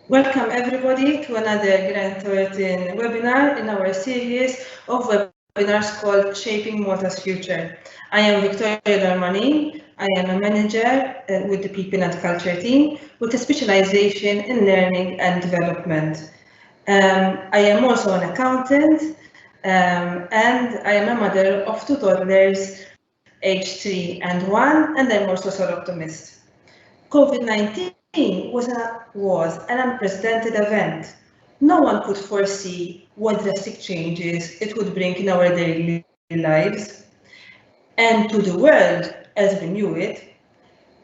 Welcome everybody to another Grand Thornton webinar in our series of webinars called Shaping Malta's Future. I am Victoria Darmani. I am a manager with the People and Culture team with a specialization in learning and development. I am also an accountant and I am a mother of two toddlers aged 3 and 1, and I'm also social optimist. COVID-19 was an unprecedented event. No one could foresee what drastic changes it would bring in our daily lives and to the world as we knew it.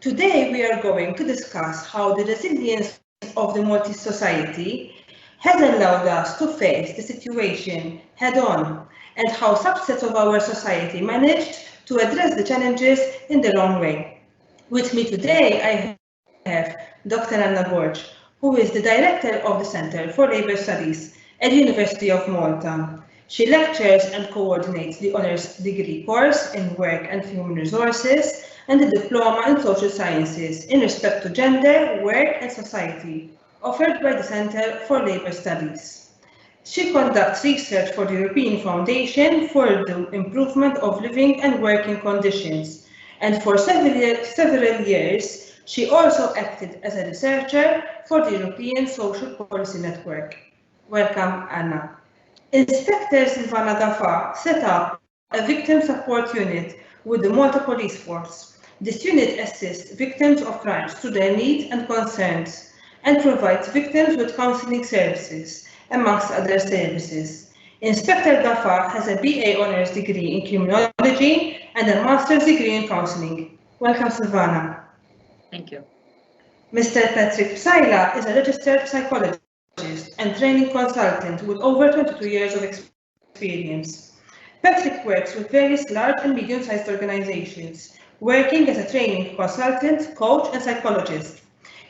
Today we are going to discuss how the resilience of the Maltese society has allowed us to face the situation head-on and how subsets of our society managed to address the challenges in their own way. With me today, I have Dr. Anna Borch, who is the director of the Center for Labour Studies at the University of Malta. She lectures and coordinates the honours degree course in work and human resources and the diploma in social sciences in respect to gender, work and society, offered by the Center for Labour Studies. She conducts research for the European Foundation for the Improvement of Living and Working Conditions, and for several years she also acted as a researcher for the European Social Policy Network. Welcome, Anna. Inspector Silvana Gafa set up a victim support unit with the Malta Police Force. This unit assists victims of crimes to their needs and concerns and provides victims with counselling services, amongst other services. Inspector Gafa has a BA Honours degree in Criminology and a Master's degree in Counselling. Welcome, Silvana. Thank you. Mr. Patrick Psaila is a registered psychologist and training consultant with over 22 years of experience. Patrick works with various large and medium-sized organizations, working as a training consultant, coach, and psychologist.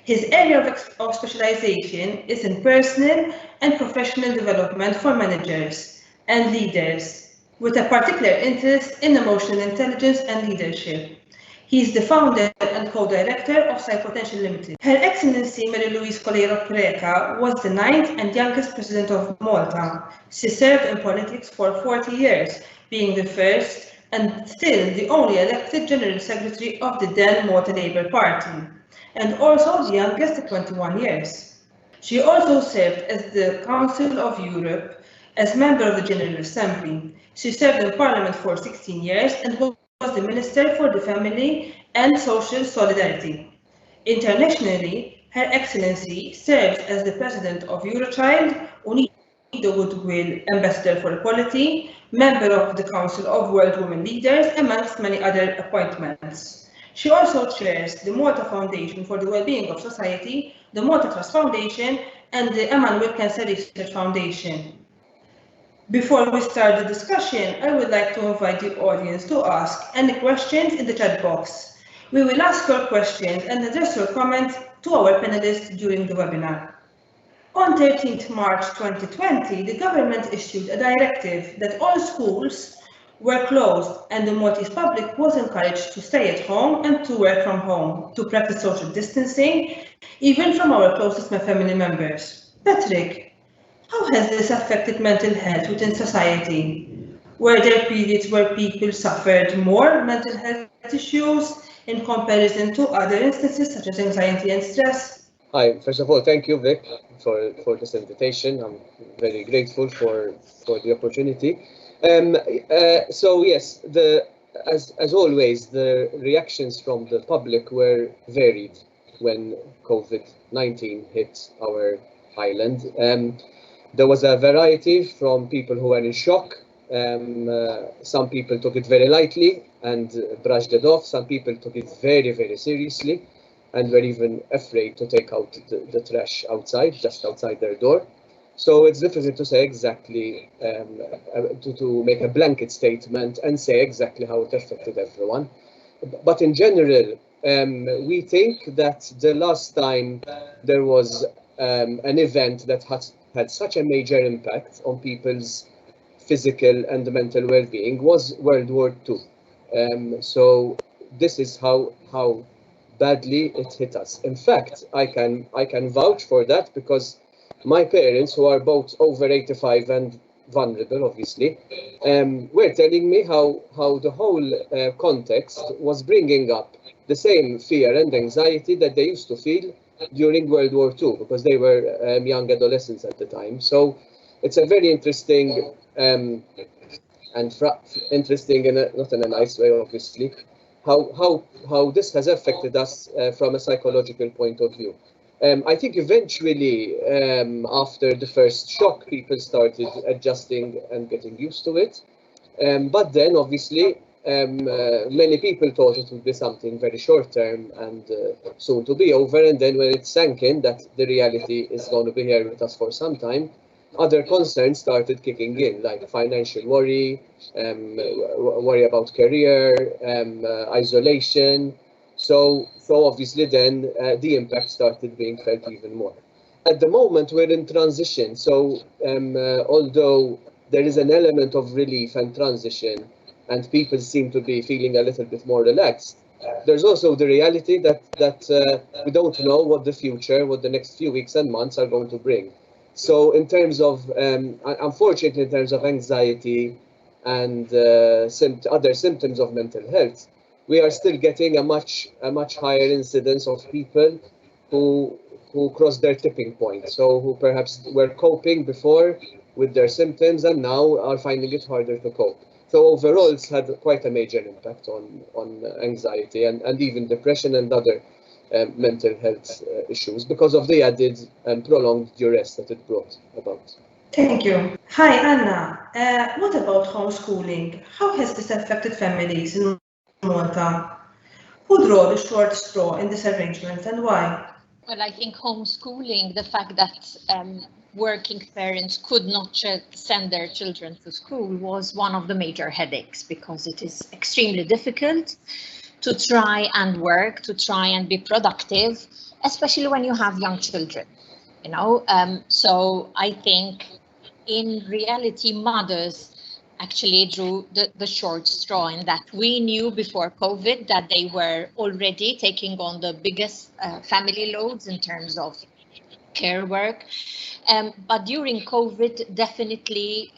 His area of specialization is in personal and professional development for managers and leaders, with a particular interest in emotional intelligence and leadership. He is the founder and co-director of Psypotential Limited. Her Excellency Marie-Louise Colero Preca was the ninth and youngest president of Malta. She served in politics for 40 years, being the first and still the only elected General Secretary of the then Malta Labour Party, and also the youngest at 21 years. She also served as the Council of Europe as member of the General Assembly. She served in Parliament for 16 years and was the Minister for the Family and Social Solidarity. Internationally, Her Excellency serves as the President of Eurochild, Unido Goodwill Ambassador for Equality, member of the Council of World Women Leaders, amongst many other appointments. She also chairs the Malta Foundation for the Wellbeing of Society, the Malta Trust Foundation, and the Emmanuel Cancer Research Foundation. Before we start the discussion, I would like to invite the audience to ask any questions in the chat box. We will ask your questions and address your comments to our panelists during the webinar. On 13 March 2020, the government issued a directive that all schools were closed and the Maltese public was encouraged to stay at home and to work from home, to practice social distancing, even from our closest family members. Patrick, how has this affected mental health within society? Were there periods where people suffered more mental health issues in comparison to other instances such as anxiety and stress? Hi, first of all, thank you, Vic, for this invitation. I'm very grateful for the opportunity. So yes, as always, the reactions from the public were varied when COVID-19 hit our island. There was a variety from people who were in shock. Some people took it very lightly and brushed it off. Some people took it very, very seriously and were even afraid to take out the trash outside, just outside their door. So it's difficult to say exactly, to make a blanket statement and say exactly how it affected everyone. But in general, we think that the last time there was an event that had such a major impact on people's physical and mental well-being was World War II. So this is how badly it hit us. In fact, I can vouch for that because my parents, who are both over 85 and vulnerable, obviously, were telling me how the whole context was bringing up the same fear and anxiety that they used to feel during World War II, because they were young adolescents at the time. So it's a very interesting and interesting, in not in a nice way, obviously, how this has affected us from a psychological point of view. I think eventually, after the first shock, people started adjusting and getting used to it. But then, obviously, many people thought it would be something very short term and soon to be over. And then when it sank in that the reality is going to be here with us for some time, other concerns started kicking in, like financial worry, worry about career, isolation. So obviously then the impact started being felt even more. At the moment, we're in transition. So although there is an element of relief and transition, and people seem to be feeling a little bit more relaxed, there's also the reality that we don't know what the future, what the next few weeks and months are going to bring. So in terms of, unfortunately, in terms of anxiety and other symptoms of mental health, we are still getting a much higher incidence of people who cross their tipping point. So who perhaps were coping before with their symptoms and now are finding it harder to cope. So overall, it's had quite a major impact on anxiety and even depression and other mental health issues because of the added and prolonged duress that it brought about. Thank you. Hi, Anna. What about homeschooling? How has this affected families in Malta? Who drew the short straw in this arrangement and why? Well, I think homeschooling, the fact that working parents could not send their children to school was one of the major headaches, because it is extremely difficult to try and work, to try and be productive, especially when you have young children, you know. So I think in reality, mothers actually drew the short straw in that we knew before COVID that they were already taking on the biggest family loads in terms of care work. But during COVID, definitely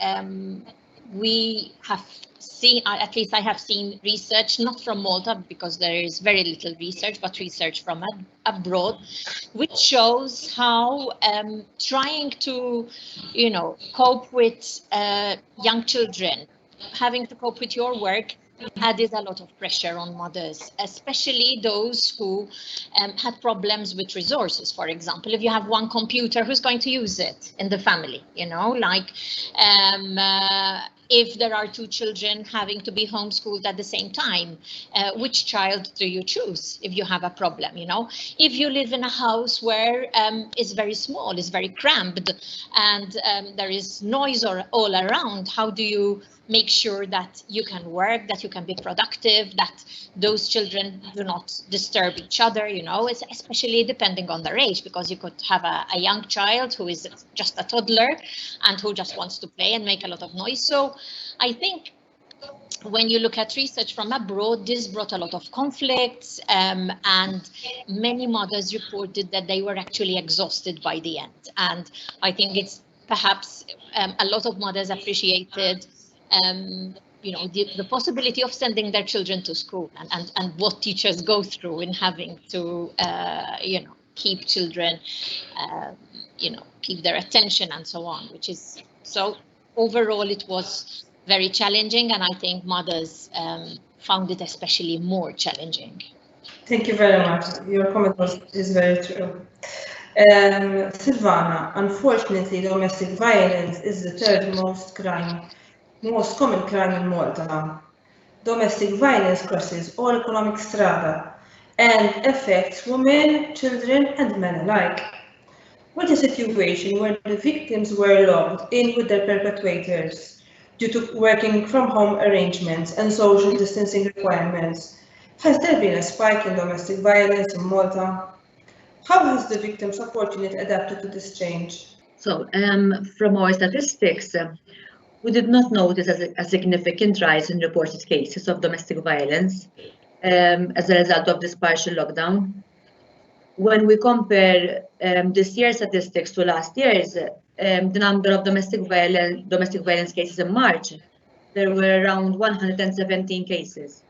we have seen, at least I have seen research, not from Malta because there is very little research, but research from abroad, which shows how trying to, you know, cope with young children, having to cope with your work, added a lot of pressure on mothers, especially those who had problems with resources. For example, if you have one computer, who's going to use it in the family? You know, like if there are two children having to be homeschooled at the same time, which child do you choose if you have a problem? You know, if you live in a house where it's very small, it's very cramped, and there is noise all around, how do you make sure that you can work, that you can be productive, that those children do not disturb each other, you know, it's especially depending on their age, because you could have a young child who is just a toddler and who just wants to play and make a lot of noise. So I think when you look at research from abroad, this brought a lot of conflicts, and many mothers reported that they were actually exhausted by the end. And I think it's perhaps a lot of mothers appreciated you know, the possibility of sending their children to school and what teachers go through in having to, you know, keep children, you know, keep their attention and so on, which is, so overall it was very challenging, and I think mothers found it especially more challenging. Thank you very much. Your comment is very true. Silvana, unfortunately, domestic violence is the third most common crime in Malta. Domestic violence crosses all economic strata and affects women, children, and men alike. What a situation where the victims were locked in with their perpetrators due to working from home arrangements and social distancing requirements. Has there been a spike in domestic violence in Malta? How has the victim support unit adapted to this change? So, from our statistics, we did not notice a significant rise in reported cases of domestic violence as a result of this partial lockdown. When we compare this year's statistics to last year's, the number of domestic violence cases in March, there were around 117 cases,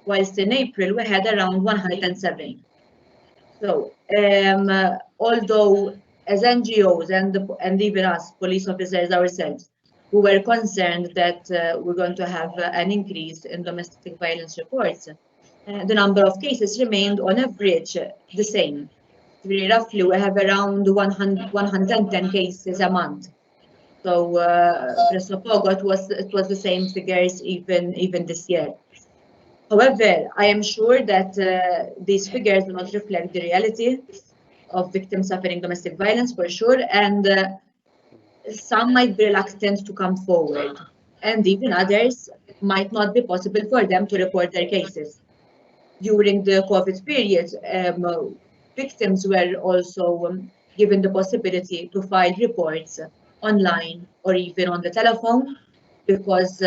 whilst in April we had around 107. So, although as NGOs and even us, police officers ourselves, we were concerned that we're going to have an increase in domestic violence reports, the number of cases remained on average the same. Roughly, we have around 110 cases a month. So, presso poco, it was the same figures even this year. However, I am sure that these figures do not reflect the reality of victims suffering domestic violence, for sure, and some might be reluctant to come forward, and even others might not be possible for them to report their cases. During the COVID period, victims were also given the possibility to file reports online or even on the telephone, because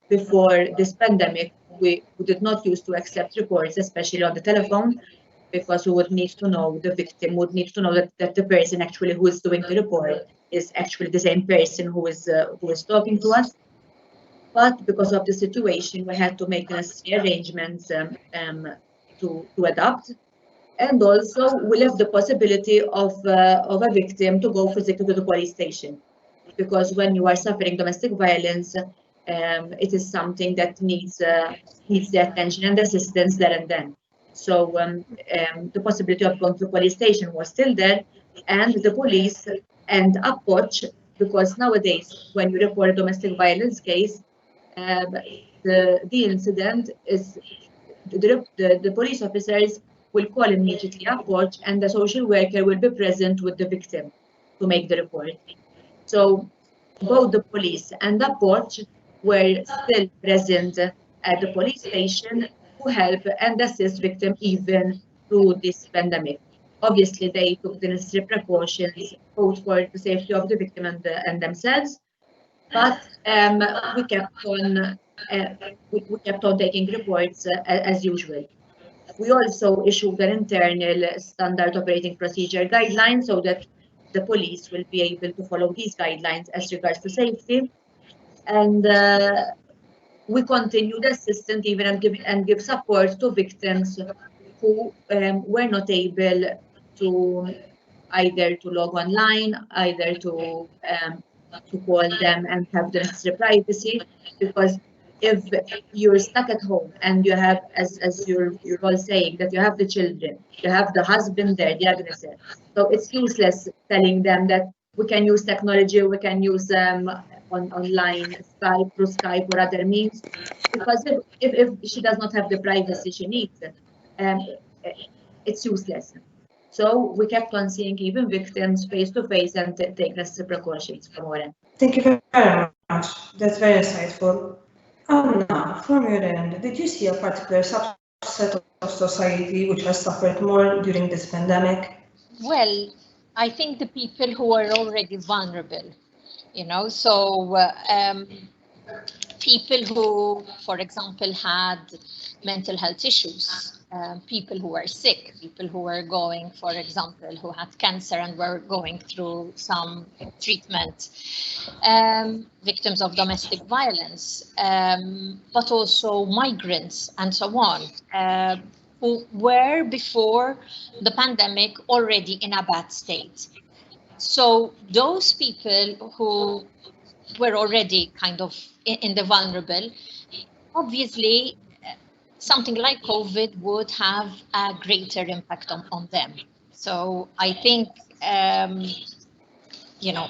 before this pandemic, we did not used to accept reports, especially on the telephone, because we would need to know, the victim would need to know that the person actually who is doing the report is actually the same person who is talking to us. But because of the situation, we had to make the necessary arrangements to adapt. And also, we left the possibility of a victim to go physically to the police station. Because when you are suffering domestic violence, it is something that needs the attention and assistance there and then. So the possibility of going to the police station was still there, and the police and approach, because nowadays, when you report a domestic violence case, the incident is the police officers will call immediately approach, and the social worker will be present with the victim to make the report. So both the police and the approach were still present at the police station to help and assist victim even through this pandemic. Obviously, they took the necessary precautions both for the safety of the victim and themselves, but we kept on taking reports as usual. We also issued an internal standard operating procedure guideline so that the police will be able to follow these guidelines as regards to safety. And we continued assistance even and give support to victims who were not able to either to log online, either to call them and have the necessary privacy, because if you're stuck at home and you have, as you're all saying, that you have the children, you have the husband there, the aggressor, so it's useless telling them that we can use technology, we can use online Skype, through Skype or other means, because if she does not have the privacy she needs, it's useless. So we kept on seeing even victims face to face and take necessary precautions from our end. Thank you very much. That's very insightful. Anna, from your end, did you see a particular subset of society which has suffered more during this pandemic? Well, I think the people who are already vulnerable, so people who, for example, had mental health issues, people who were sick, people who were going, for example, who had cancer and were going through some treatment, victims of domestic violence, but also migrants and so on, who were before the pandemic already in a bad state. So those people who were already kind of in the vulnerable, obviously something like COVID would have a greater impact on them. So I think,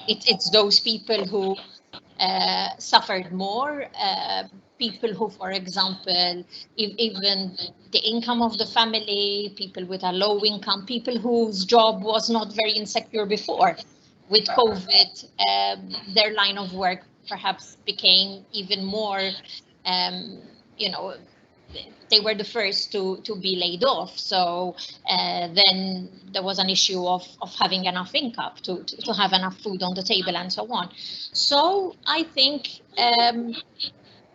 it's those people who suffered more, people who, for example, even the income of the family, people with a low income, people whose job was not very insecure before. With COVID, their line of work perhaps became even more, they were the first to be laid off. So then there was an issue of having enough income to have enough food on the table and so on. So I think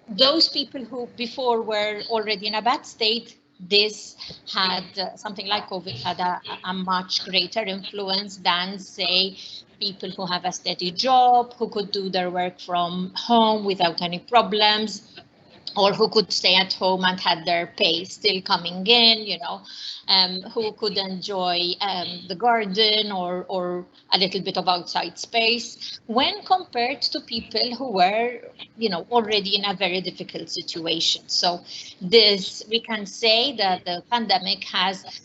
those people who before were already in a bad state, this had something like COVID had a much greater influence than, say, people who have a steady job, who could do their work from home without any problems, or who could stay at home and had their pay still coming in, who could enjoy the garden or a little bit of outside space, when compared to people who were, already in a very difficult situation. So we can say that the pandemic has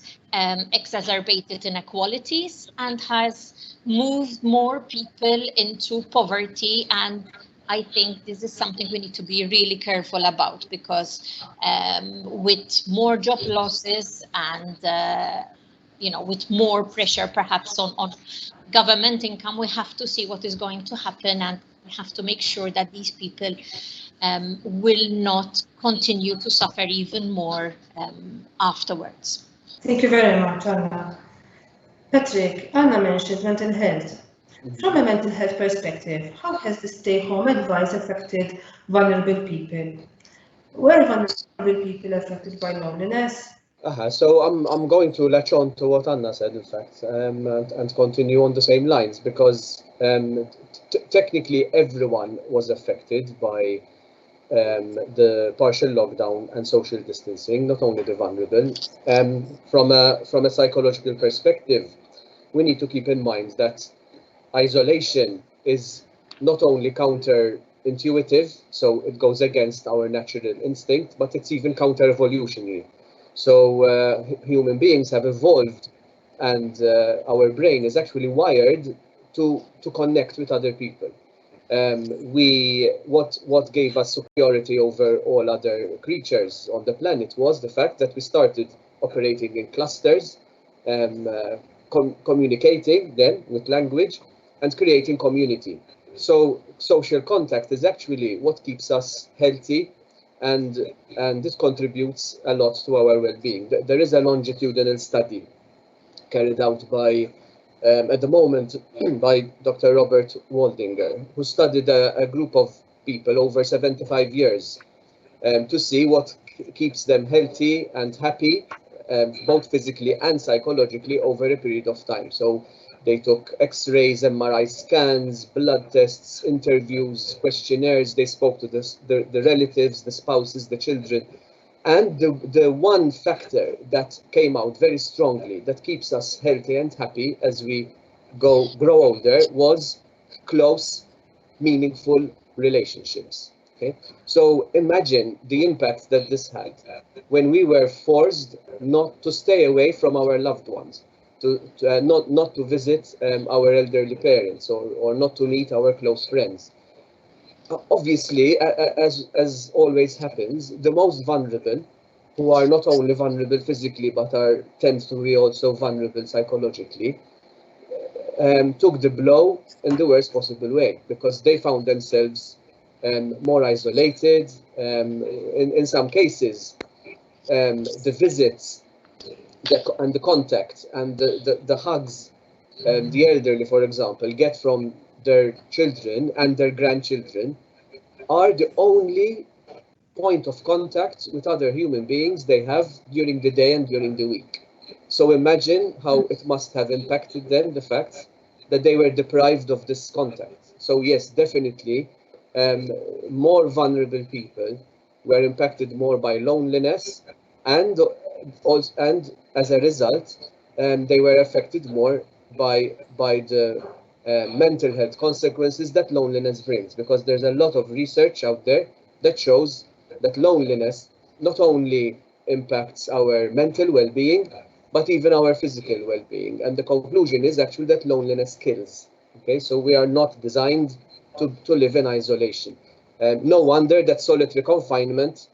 exacerbated inequalities and has moved more people into poverty, and I think this is something we need to be really careful about, because with more job losses and with more pressure perhaps on government income, we have to see what is going to happen, and we have to make sure that these people will not continue to suffer even more afterwards. Thank you very much, Anna. Patrick, Anna mentioned mental health. From a mental health perspective, how has the stay-home advice affected vulnerable people? Were vulnerable people affected by loneliness? So I'm going to latch on to what Anna said, in fact, and continue on the same lines, because technically everyone was affected by the partial lockdown and social distancing, not only the vulnerable. From a psychological perspective, we need to keep in mind that isolation is not only counterintuitive, so it goes against our natural instinct, but it's even counter-evolutionary. So human beings have evolved, and our brain is actually wired to connect with other people. What gave us superiority over all other creatures on the planet was the fact that we started operating in clusters, communicating then with language and creating community. So social contact is actually what keeps us healthy, and this contributes a lot to our well-being. There is a longitudinal study carried out by at the moment by Dr. Robert Waldinger, who studied a group of people over 75 years to see what keeps them healthy and happy, both physically and psychologically, over a period of time. So they took X-rays, MRI scans, blood tests, interviews, questionnaires. They spoke to the relatives, the spouses, the children. And the one factor that came out very strongly that keeps us healthy and happy as we grow older was close, meaningful relationships. Okay, so imagine the impact that this had when we were forced not to stay away from our loved ones, not to visit our elderly parents, or not to meet our close friends. Obviously, as always happens, the most vulnerable, who are not only vulnerable physically but tend to be also vulnerable psychologically, took the blow in the worst possible way, because they found themselves more isolated. In some cases, the visits and the contact and the hugs the elderly, for example, get from their children and their grandchildren are the only point of contact with other human beings they have during the day and during the week. So imagine how it must have impacted them, the fact that they were deprived of this contact. So yes, definitely, more vulnerable people were impacted more by loneliness, and as a result, they were affected more by the mental health consequences that loneliness brings, because there's a lot of research out there that shows that loneliness not only impacts our mental well-being, but even our physical well-being. And the conclusion is actually that loneliness kills. Okay, so we are not designed to live in isolation. No wonder that solitary confinement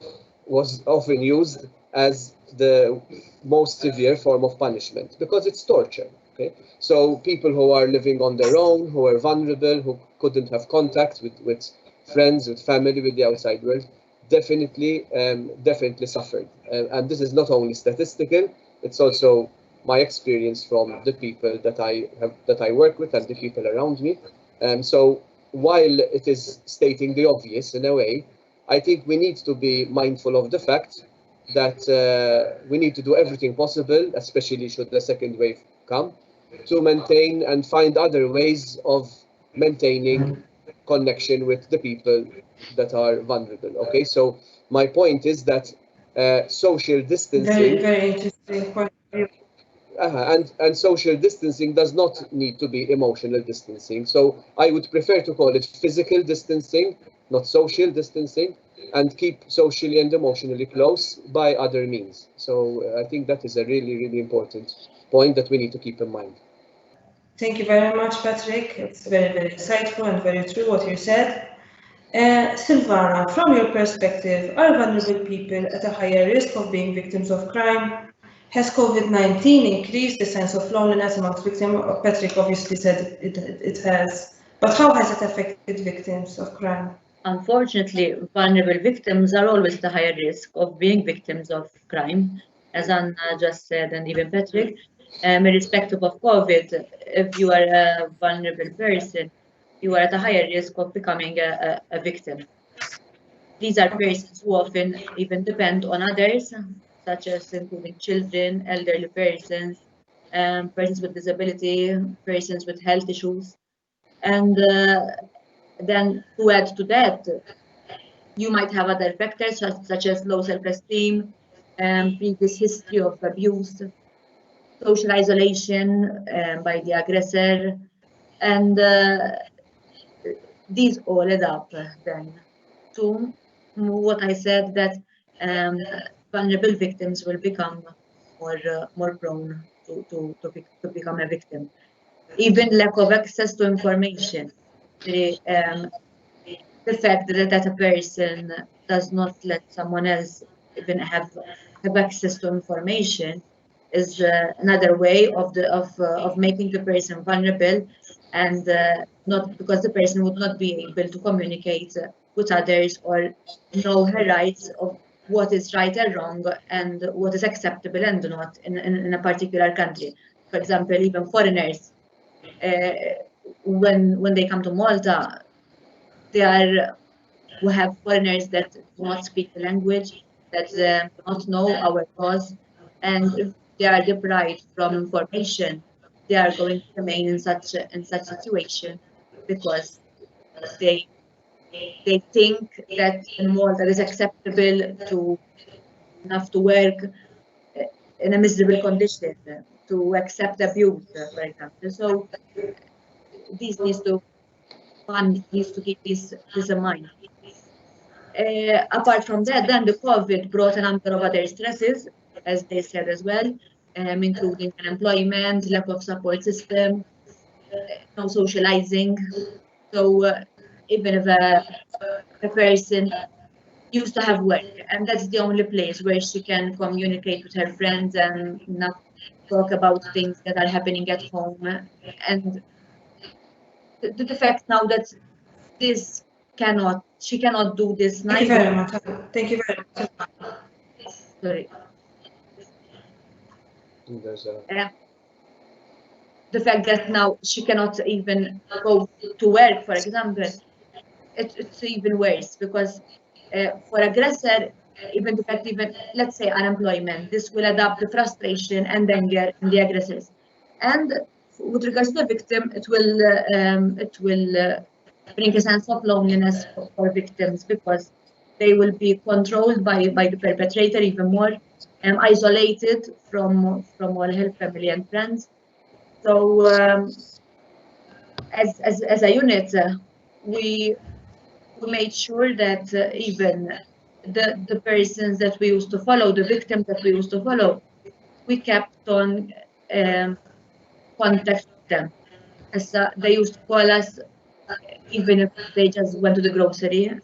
was often used as the most severe form of punishment, because it's torture. Okay, so people who are living on their own, who are vulnerable, who couldn't have contact with friends, with family, with the outside world, definitely suffered. And this is not only statistical; it's also my experience from the people that I work with and the people around me. So while it is stating the obvious in a way, I think we need to be mindful of the fact that we need to do everything possible, especially should the second wave come, to maintain and find other ways of maintaining connection with the people that are vulnerable. Okay, so my point is that social distancing. Very interesting point of view. And social distancing does not need to be emotional distancing. So I would prefer to call it physical distancing, not social distancing, and keep socially and emotionally close by other means. So I think that is a really, really important point that we need to keep in mind. Thank you very much, Patrick. It's very insightful and very true what you said. Silvana, from your perspective, are vulnerable people at a higher risk of being victims of crime? Has COVID-19 increased the sense of loneliness amongst victims? Patrick obviously said it has, but how has it affected victims of crime? Unfortunately, vulnerable victims are always at a higher risk of being victims of crime, as Anna just said, and even Patrick. Irrespective of COVID, if you are a vulnerable person, you are at a higher risk of becoming a victim. These are persons who often even depend on others, such as including children, elderly persons, persons with disability, persons with health issues. And then to add to that, you might have other factors such as low self-esteem, previous history of abuse, social isolation by the aggressor, and these all add up then to what I said, that vulnerable victims will become more prone to become a victim. Even lack of access to information, the fact that a person does not let someone else even have access to information is another way of making the person vulnerable, and not because the person would not be able to communicate with others or know her rights of what is right and wrong and what is acceptable and not in a particular country. For example, even foreigners, when they come to Malta, we have foreigners that do not speak the language, that do not know our laws, and if they are deprived from information, they are going to remain in such situation because they think that in Malta it is acceptable to have to work in a miserable condition, to accept abuse, for example. So one needs to keep this in mind. Apart from that, then the COVID brought a number of other stresses, as they said as well, including unemployment, lack of support system, no socializing. So even if a person used to have work, and that's the only place where she can communicate with her friends and not talk about things that are happening at home, and the fact now that she cannot do this. Thank you very much. Thank you very much. Sorry. The fact that now she cannot even go to work, for example, it's even worse because for aggressor, even the fact, let's say unemployment, this will adapt the frustration and anger in the aggressors. And with regards to the victim, it will bring a sense of loneliness for victims because they will be controlled by the perpetrator even more, isolated from all her family and friends. So as a unit, we made sure that even the persons that we used to follow, the victims that we used to follow, we kept on contact with them. As they used to call us, even if they just went to the grocery,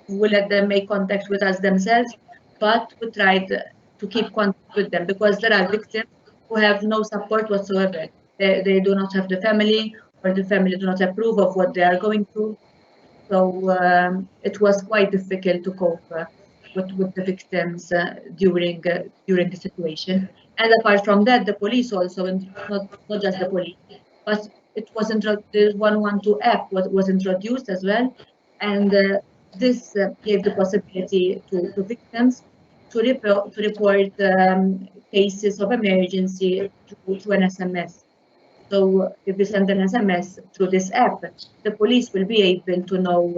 we let them make contact with us themselves, but we tried to keep contact with them because there are victims who have no support whatsoever. They do not have the family, or the family do not approve of what they are going through. So it was quite difficult to cope with the victims during the situation. And apart from that, the police also, and not just the police, but it was the 112 app was introduced as well, and This gave the possibility to victims to report cases of emergency through an SMS. So if we send an SMS through this app, the police will be able to know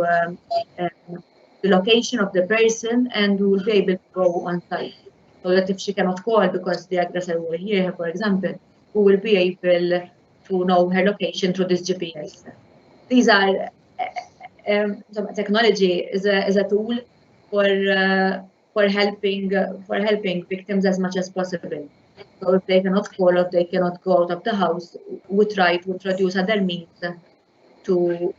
the location of the person and will be able to go on site. So that if she cannot call because the aggressor will hear her, for example, we will be able to know her location through this GPS. These are technology is a tool for helping victims as much as possible. So if they cannot call, if they cannot go out of the house, we try to introduce other means to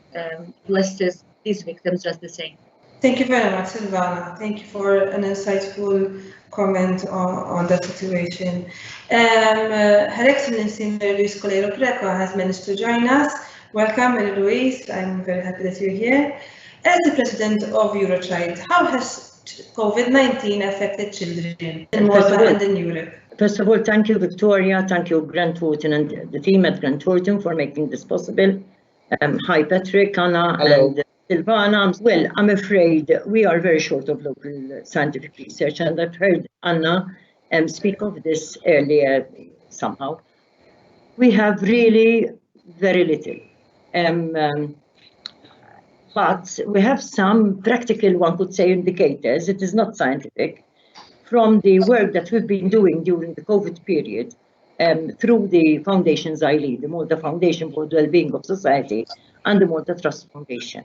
assist these victims just the same. Thank you very much, Silvana. Thank you for an insightful comment on that situation. Her Excellency Mary Louise Colero Preca has managed to join us. Welcome, Mary Louise. I'm very happy that you're here. As the President of Eurochild, how has COVID-19 affected children in Malta and in Europe? First of all, thank you, Victoria. Thank you, Grant Thornton and the team at Grant Thornton for making this possible. Hi, Patrick, Anna, Hello. and Silvana. Well, I'm afraid we are very short of local scientific research, and I've heard Anna speak of this earlier somehow. We have really very little. But we have some practical, one could say, indicators. It is not scientific. From the work that we've been doing during the COVID period, through the foundations I lead, the Malta Foundation for the Wellbeing of Society and the Malta Trust Foundation.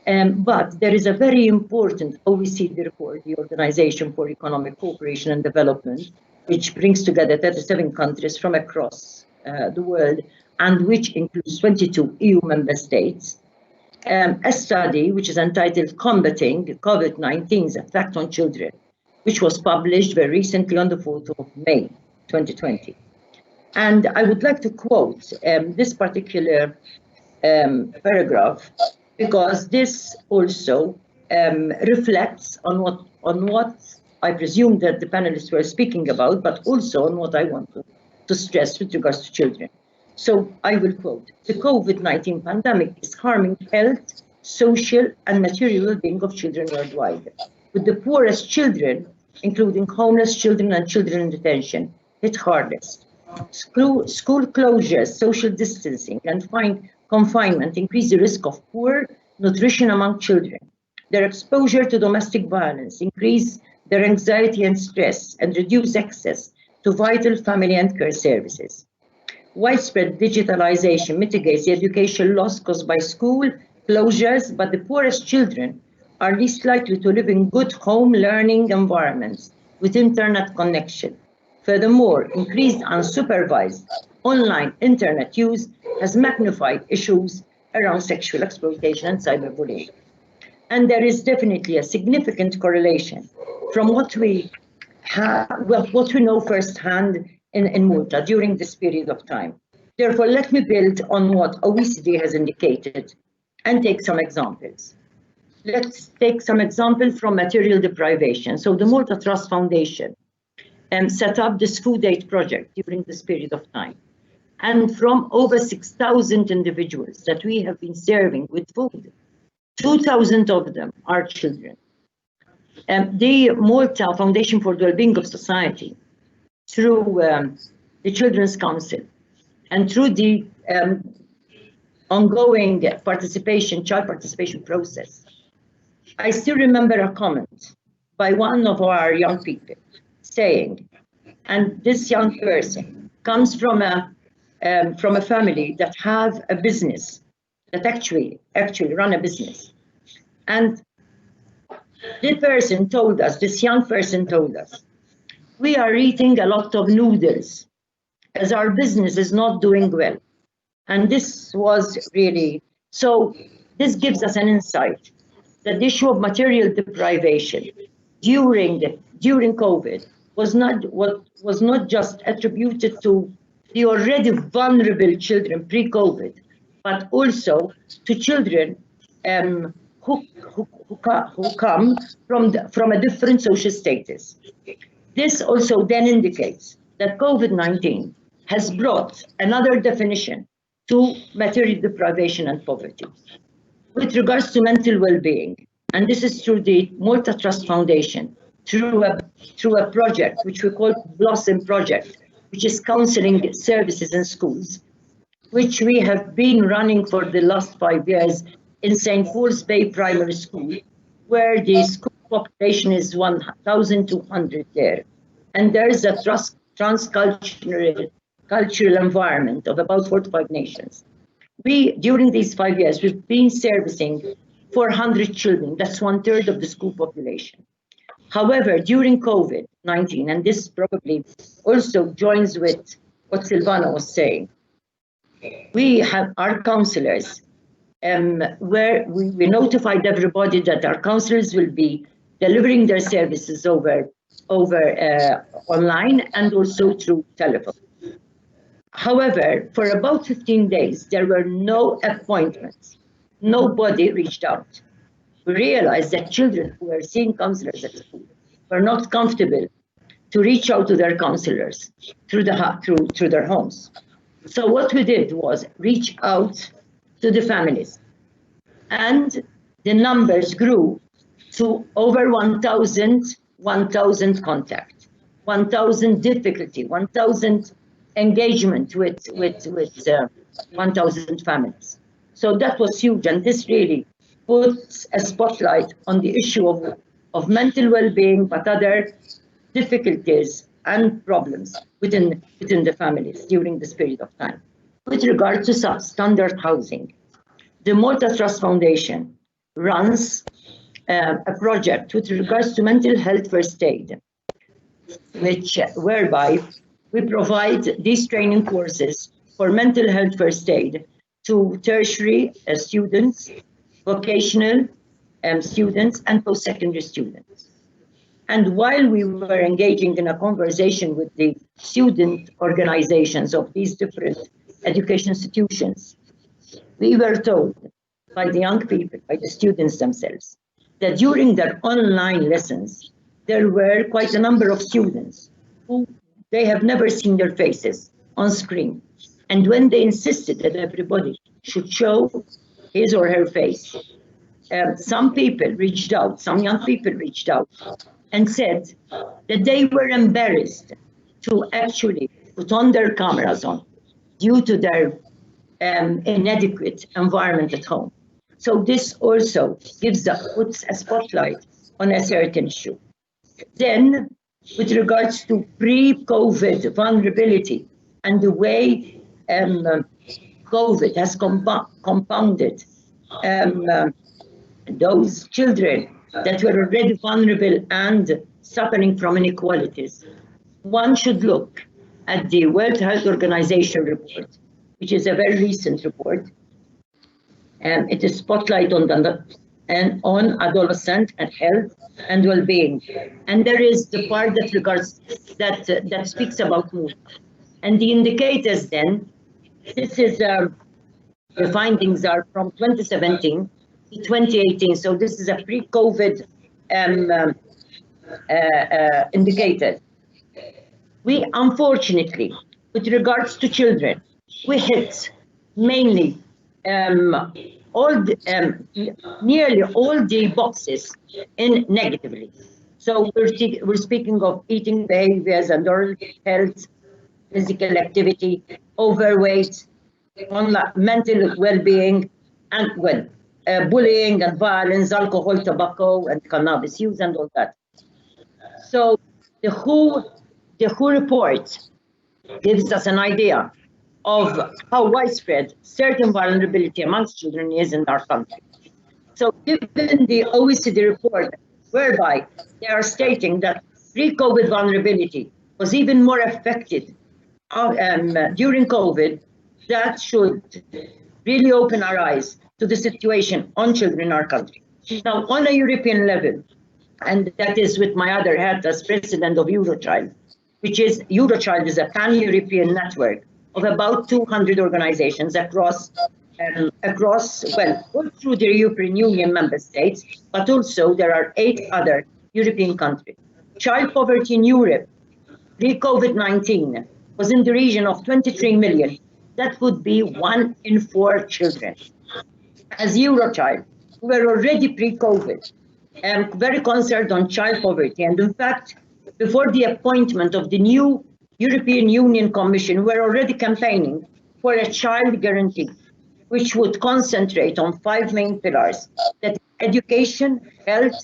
But there is a very important OECD report, the Organization for Economic Cooperation and Development, which brings together 37 countries from across the world and which includes 22 EU member states. A study which is entitled Combating COVID-19's Effect on Children, which was published very recently on the 4th of May, 2020. And I would like to quote this particular paragraph, because this also reflects on what I presume that the panelists were speaking about, but also on what I want to stress with regards to children. So I will quote, "The COVID-19 pandemic is harming health, social and material well-being of children worldwide, with the poorest children, including homeless children and children in detention, hit hardest. School closures, social distancing and confinement increase the risk of poor nutrition among children. Their exposure to domestic violence increase their anxiety and stress and reduce access to vital family and care services. Widespread digitalization mitigates the education loss caused by school closures, but the poorest children are least likely to live in good home learning environments with internet connection. Furthermore, increased unsupervised online internet use has magnified issues around sexual exploitation and cyberbullying." And there is definitely a significant correlation from what we know firsthand in Malta during this period of time. Therefore, let me build on what OECD has indicated and take some examples. Let's take some examples from material deprivation. So the Malta Trust Foundation set up this food aid project during this period of time. And from over 6,000 individuals that we have been serving with food, 2,000 of them are children. The Malta Foundation for the Wellbeing of Society, through the Children's Council and through the ongoing child participation process, I still remember a comment by one of our young people saying, and this young person comes from a family that have a business, that actually run a business. And this young person told us, "We are eating a lot of noodles as our business is not doing well." And this was really, so this gives us an insight that the issue of material deprivation during COVID was not just attributed to the already vulnerable children pre-COVID, but also to children who come from a different social status. This also then indicates that COVID-19 has brought another definition to material deprivation and poverty. With regards to mental well-being and this is through the Malta Trust Foundation, through a project which we call Blossom Project, which is counseling services in schools, which we have been running for the last 5 years in St. Paul's Bay Primary School, where the school population is 1,200 there. And there is a cultural environment of about 45 nations. During these 5 years, we've been servicing 400 children. That's 1/3 of the school population. However, during COVID-19, and this probably also joins with what Silvana was saying, we have our counselors, where we notified everybody that our counselors will be delivering their services over online and also through telephone. However, for about 15 days, there were no appointments. Nobody reached out. We realized that children who were seeing counselors at school were not comfortable to reach out to their counselors through their homes. So what we did was reach out to the families, and the numbers grew to over 1,000 contact, 1,000 difficulty, 1,000 engagement with 1,000 families. So that was huge, and this really puts a spotlight on the issue of mental well-being, but other difficulties and problems within the families during this period of time. With regard to substandard housing, the Malta Trust Foundation runs a project with regards to mental health first aid, whereby we provide these training courses for mental health first aid to tertiary students, vocational students, and post-secondary students. And while we were engaging in a conversation with the student organizations of these different education institutions, we were told by the young people, by the students themselves, that during their online lessons, there were quite a number of students who they have never seen their faces on screen. And when they insisted that everybody should show his or her face, some people reached out, some young people reached out and said that they were embarrassed to actually put on their cameras on due to their inadequate environment at home. So this also puts a spotlight on a certain issue. Then, with regards to pre-COVID vulnerability and the way COVID has compounded those children that were already vulnerable and suffering from inequalities, one should look at the World Health Organization report, which is a very recent report. It is spotlight on adolescent and health and well-being, and there is the part that speaks about mood, and the indicators. Then, this is the findings are from 2017 to 2018. So this is a pre-COVID indicator. We unfortunately, with regards to children, we hit mainly nearly all the boxes in negatively. So we're speaking of eating behaviors and oral health, physical activity, overweight, mental well-being, and bullying and violence, alcohol, tobacco, and cannabis use, and all that. So the WHO report gives us an idea of how widespread certain vulnerability amongst children is in our country. So given the OECD report, whereby they are stating that pre-COVID vulnerability was even more affected during COVID, that should really open our eyes to the situation on children in our country. Now, on a European level, and that is with my other hat as president of Eurochild, Eurochild is a pan-European network of about 200 organizations across, all through the European Union member states, but also there are 8 other European countries. Child poverty in Europe, pre-COVID-19, was in the region of 23 million. That would be 1 in 4 children. As Eurochild, we were already pre-COVID very concerned on child poverty. And in fact, before the appointment of the new European Union Commission, we're already campaigning for a child guarantee, which would concentrate on 5 main pillars: that education, health,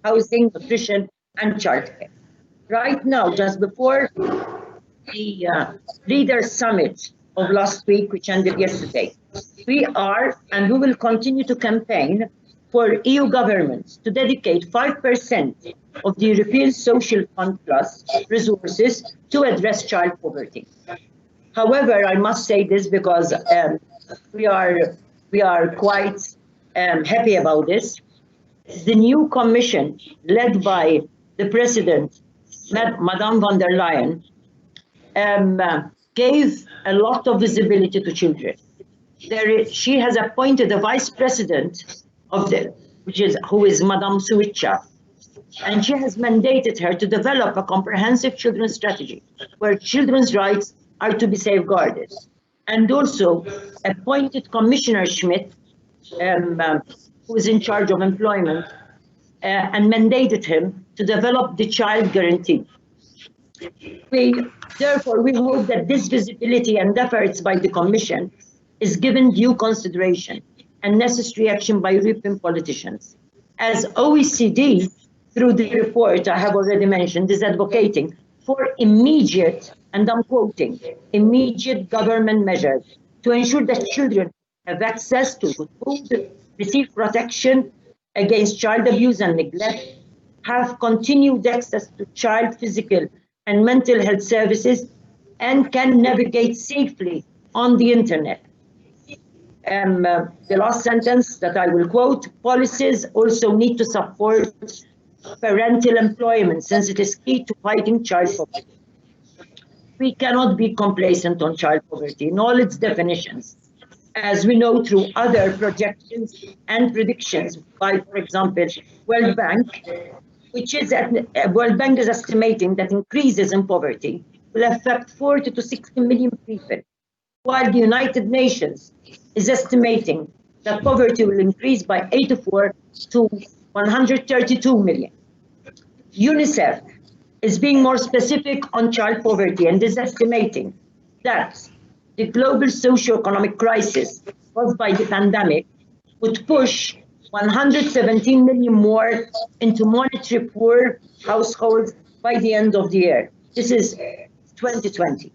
housing, nutrition, and childcare. Right now, just before the Leaders Summit of last week, which ended yesterday, we are and we will continue to campaign for EU governments to dedicate 5% of the European Social Fund Plus resources to address child poverty. However, I must say this because we are quite happy about this. The new commission, led by the president, Madame von der Leyen, gave a lot of visibility to children. She has appointed a vice president who is Madame Suica, and she has mandated her to develop a comprehensive children's strategy where children's rights are to be safeguarded, and also appointed Commissioner Schmidt, who is in charge of employment, and mandated him to develop the child guarantee. Therefore, we hope that this visibility and efforts by the Commission is given due consideration and necessary action by European politicians. As OECD, through the report I have already mentioned, is advocating for immediate, and I'm quoting, immediate government measures to ensure that children have access to food, receive protection against child abuse and neglect, have continued access to child physical and mental health services, and can navigate safely on the internet. The last sentence that I will quote: policies also need to support parental employment, since it is key to fighting child poverty. We cannot be complacent on child poverty in all its definitions, as we know through other projections and predictions by, for example, World Bank, World Bank is estimating that increases in poverty will affect 40 to 60 million people, while the United Nations is estimating that poverty will increase by 84 to 132 million. UNICEF is being more specific on child poverty and is estimating that the global socio-economic crisis caused by the pandemic would push 117 million more into monetary poor households by the end of the year. This is 2020.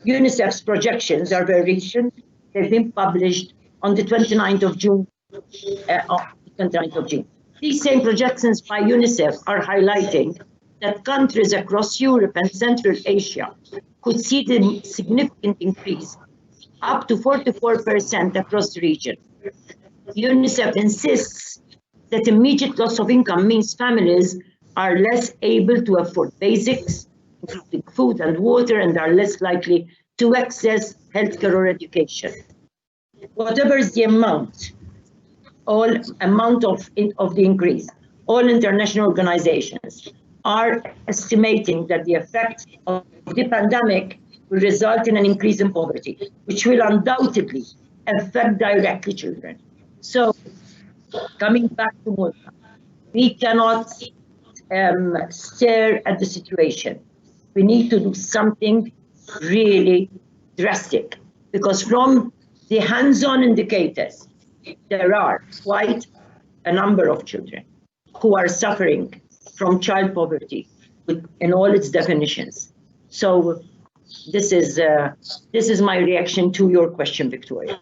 UNICEF's projections are very recent. They've been published on the 29th of June. These same projections by UNICEF are highlighting that countries across Europe and Central Asia could see the significant increase, up to 44% across the region. UNICEF insists that immediate loss of income means families are less able to afford basics, including food and water, and are less likely to access healthcare or education. Whatever is the amount of the increase, all international organizations are estimating that the effect of the pandemic will result in an increase in poverty, which will undoubtedly affect directly children. So, coming back to Malta, we cannot stare at the situation. We need to do something really drastic, because from the hands-on indicators, there are quite a number of children who are suffering from child poverty in all its definitions. So this is my reaction to your question, Victoria.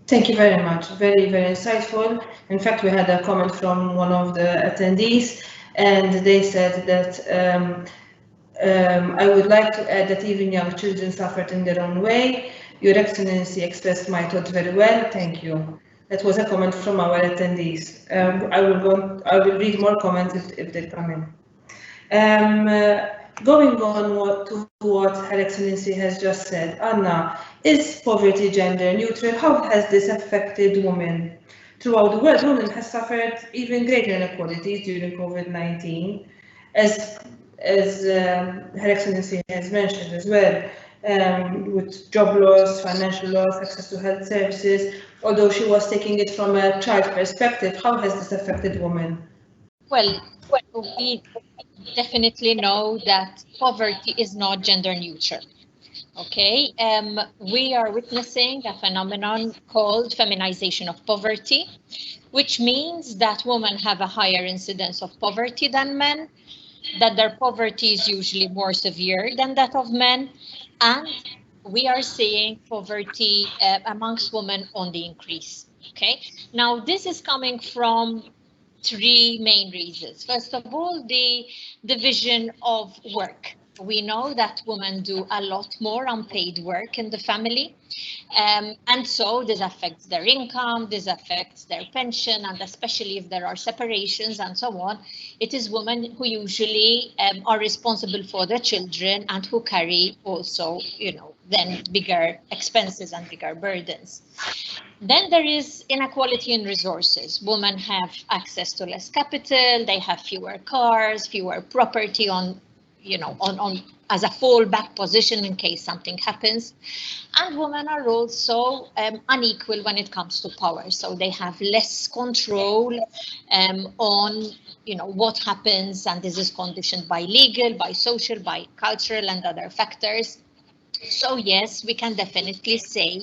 Thank you very much. Very, very insightful. In fact, we had a comment from one of the attendees, and they said that I would like to add that even young children suffered in their own way. Your Excellency expressed my thought very well. Thank you. That was a comment from our attendees. I will read more comments if they come in. Going on to what Her Excellency has just said, Anna, is poverty gender neutral? How has this affected women? Throughout the world, women have suffered even greater inequalities during COVID-19, as Her Excellency has mentioned as well, with job loss, financial loss, access to health services. Although she was taking it from a child perspective, how has this affected women? Well, we definitely know that poverty is not gender neutral. Okay, we are witnessing a phenomenon called feminization of poverty, which means that women have a higher incidence of poverty than men, that their poverty is usually more severe than that of men, and we are seeing poverty amongst women on the increase. Okay, now this is coming from three main reasons. First of all, the division of work. We know that women do a lot more unpaid work in the family. And so this affects their income, this affects their pension, and especially if there are separations and so on, it is women who usually are responsible for their children and who carry also, then bigger expenses and bigger burdens. Then there is inequality in resources. Women have access to less capital, they have fewer cars, fewer property on as a fallback position in case something happens. And women are also unequal when it comes to power. So they have less control on what happens, and this is conditioned by legal, by social, by cultural and other factors. So yes, we can definitely say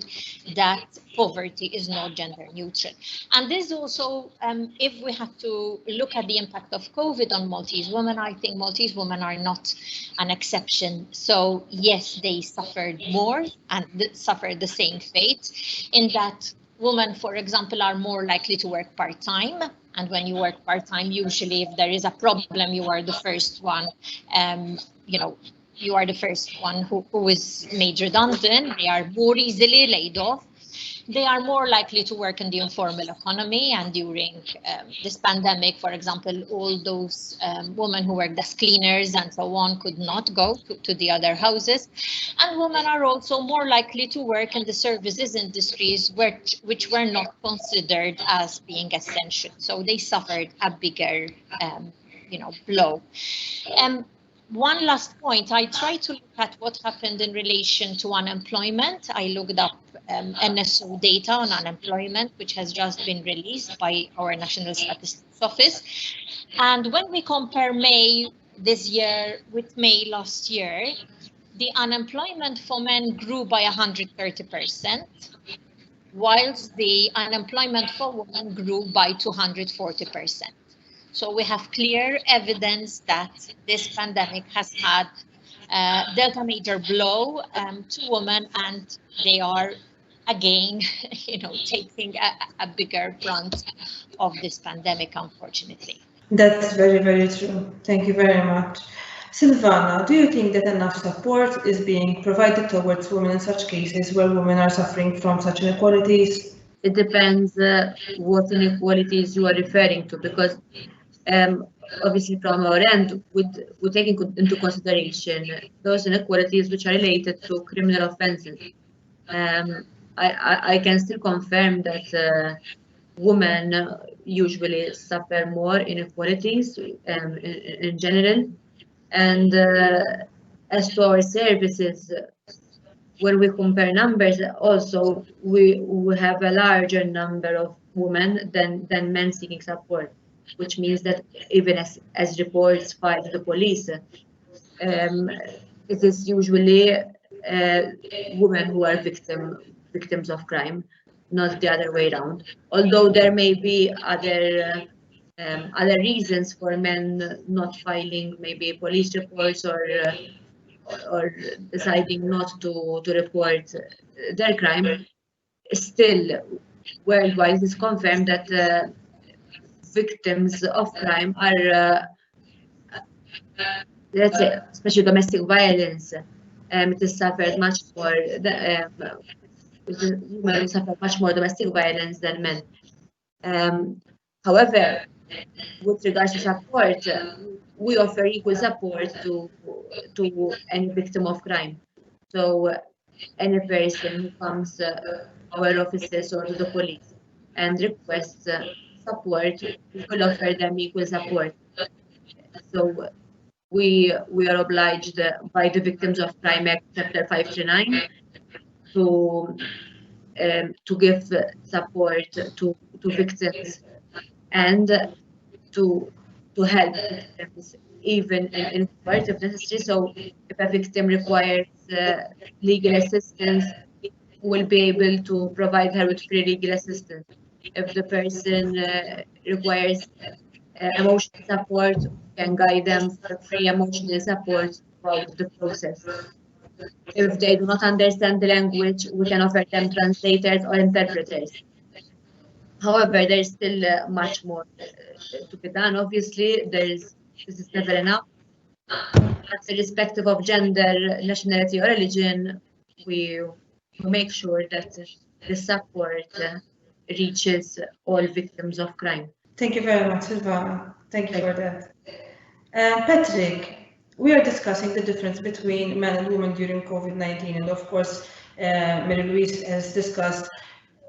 that poverty is not gender neutral. And this also, if we have to look at the impact of COVID on Maltese women, I think Maltese women are not an exception. So yes, they suffered more and suffered the same fate, in that women, for example, are more likely to work part-time. And when you work part-time, usually if there is a problem, you are the first one, you are the first one who is made redundant. They are more easily laid off. They are more likely to work in the informal economy. And during this pandemic, for example, all those women who worked as cleaners and so on could not go to the other houses. And women are also more likely to work in the services industries, which were not considered as being essential. So they suffered a bigger blow. One last point, I tried to look at what happened in relation to unemployment. I looked up NSO data on unemployment, which has just been released by our National Statistics Office. And when we compare May this year with May last year, the unemployment for men grew by 130%, whilst the unemployment for women grew by 240%. So we have clear evidence that this pandemic has had dealt a major blow to women, and they are again, taking a bigger brunt of this pandemic, unfortunately. That's very, very true. Thank you very much. Silvana, do you think that enough support is being provided towards women in such cases where women are suffering from such inequalities? It depends what inequalities you are referring to, because obviously from our end, we're taking into consideration those inequalities which are related to criminal offences. I can still confirm that women usually suffer more inequalities in general. And as to our services, when we compare numbers, also we have a larger number of women than men seeking support, which means that even as reports filed to the police, it is usually women who are victims of crime, not the other way around. Although there may be other reasons for men not filing maybe police reports or deciding not to report their crime, still worldwide it's confirmed that victims of crime are, let's say, especially domestic violence, it is suffered much more. Women suffer much more domestic violence than men. However, with regards to support, we offer equal support to any victim of crime. So any person who comes to our offices or to the police and requests support, we will offer them equal support. So we are obliged by the Victims of Crime Act, Chapter 539, to give support to victims and to to help victims, even in court if necessary. So if a victim requires legal assistance, will be able to provide her with free legal assistance. If the person requires emotional support, we can guide them for free emotional support throughout the process. If they do not understand the language, we can offer them translators or interpreters. However, there is still much more to be done. Obviously, this is never enough. But irrespective of gender, nationality, or religion, we make sure that the support reaches all victims of crime. Thank you very much, Silvana. Thank you for that. Patrick, we are discussing the difference between men and women during COVID-19, and of course, Mary Louise has discussed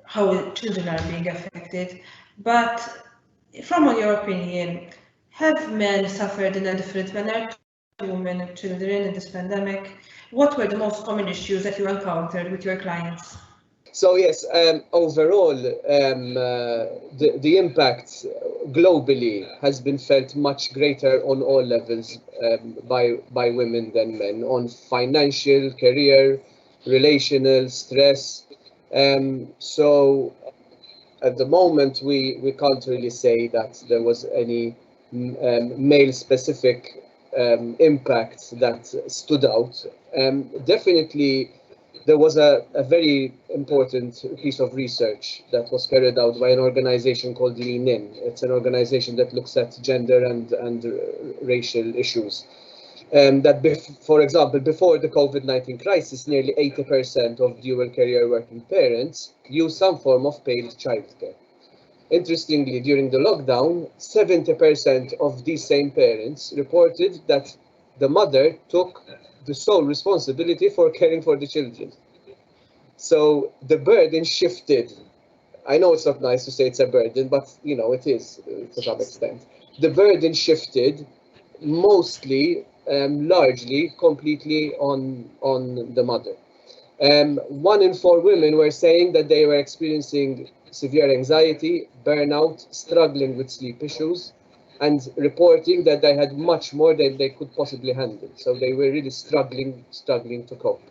how children are being affected. But from your opinion, have men suffered in a different manner to women and children in this pandemic? What were the most common issues that you encountered with your clients? So yes, overall, the impact globally has been felt much greater on all levels by women than men, on financial, career, relational, stress. So at the moment, we can't really say that there was any male-specific impact that stood out. Definitely, there was a very important piece of research that was carried out by an organization called Lean In. It's an organization that looks at gender and racial issues. For example, before the COVID-19 crisis, nearly 80% of dual career working parents use some form of paid childcare. Interestingly, during the lockdown, 70% of these same parents reported that the mother took the sole responsibility for caring for the children. So the burden shifted. I know it's not nice to say it's a burden, but it is to some extent. The burden shifted mostly, largely, completely on the mother. 1 in 4 women were saying that they were experiencing severe anxiety, burnout, struggling with sleep issues, and reporting that they had much more than they could possibly handle. So they were really struggling to cope.